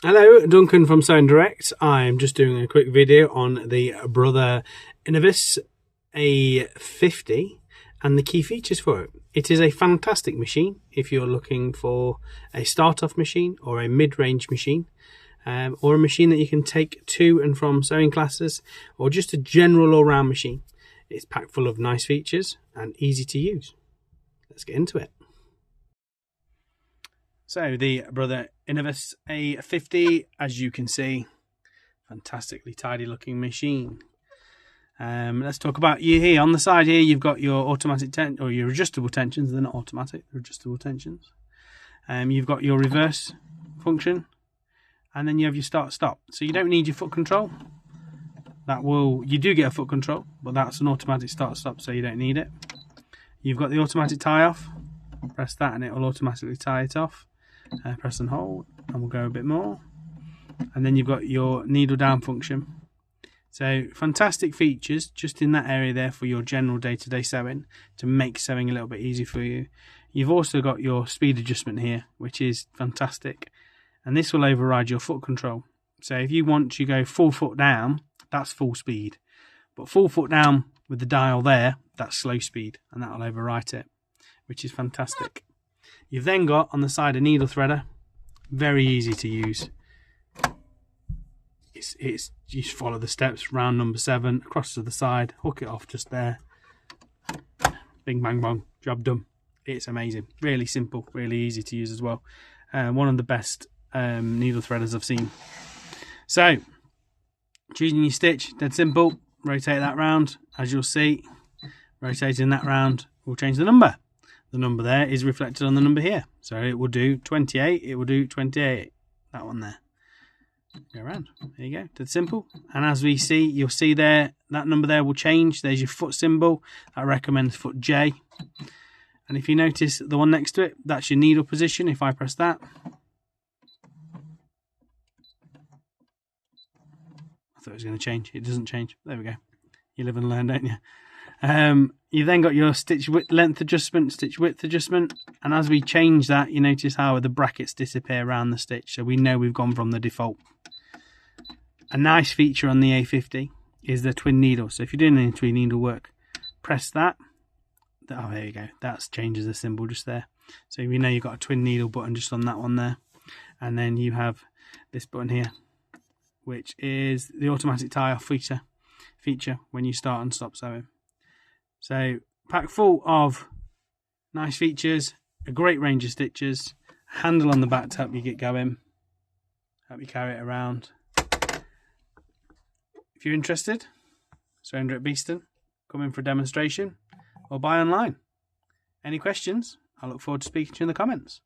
Hello, Duncan from Sewing Direct. I'm just doing a quick video on the Brother Innov-is A50 and the key features for it. It is a fantastic machine if you're looking for a start-off machine or a mid-range machine, or a machine that you can take to and from sewing classes, or just a general all-round machine. It's packed full of nice features and easy to use. Let's get into it. So the Brother Innov-is A50, as you can see, fantastically tidy looking machine. Let's talk about you here. On the side here, you've got your automatic or your adjustable tensions. They're not automatic, they're adjustable tensions. You've got your reverse function, and then you have your start-stop. So you don't need your foot control. You do get a foot control, but that's an automatic start-stop, so you don't need it. You've got the automatic tie-off. Press that and it will automatically tie it off. Press and hold, and we'll go a bit more. And then you've got your needle down function. So fantastic features just in that area there for your general day-to-day sewing, to make sewing a little bit easy for you. You've also got your speed adjustment here, which is fantastic, and this will override your foot control. So if you want to go full foot down, that's full speed, but full foot down with the dial there, that's slow speed, and that will overwrite it, which is fantastic. You've then got on the side a needle threader, very easy to use. You just follow the steps, round number 7, across to the side, hook it off just there, bing bang bong, job done. It's amazing, really simple, really easy to use as well. One of the best needle threaders I've seen. So choosing your stitch, dead simple. Rotate that round, as you'll see. Rotating that round will change the number. The number there is reflected on the number here. So it will do 28, it will do 28. That one there. Go around. There you go. Dead simple. And as we see, you'll see there, that number there will change. There's your foot symbol. I recommend foot J. And if you notice the one next to it, that's your needle position. If I press that, I thought it was going to change. It doesn't change. There we go. You live and learn, don't you? You've then got your stitch width, length adjustment, stitch width adjustment, and as we change that, you notice how the brackets disappear around the stitch, so we know we've gone from the default. A nice feature on the A50 is the twin needle. So if you're doing any twin needle work, press that. Oh, there you go. That changes the symbol just there. So we know you've got a twin needle button just on that one there, and then you have this button here, which is the automatic tie-off feature when you start and stop sewing. So packed full of nice features, a great range of stitches, handle on the back to help you get going, help you carry it around. If you're interested, Sewing Direct Beeston, come in for a demonstration or buy online. Any questions? I look forward to speaking to you in the comments.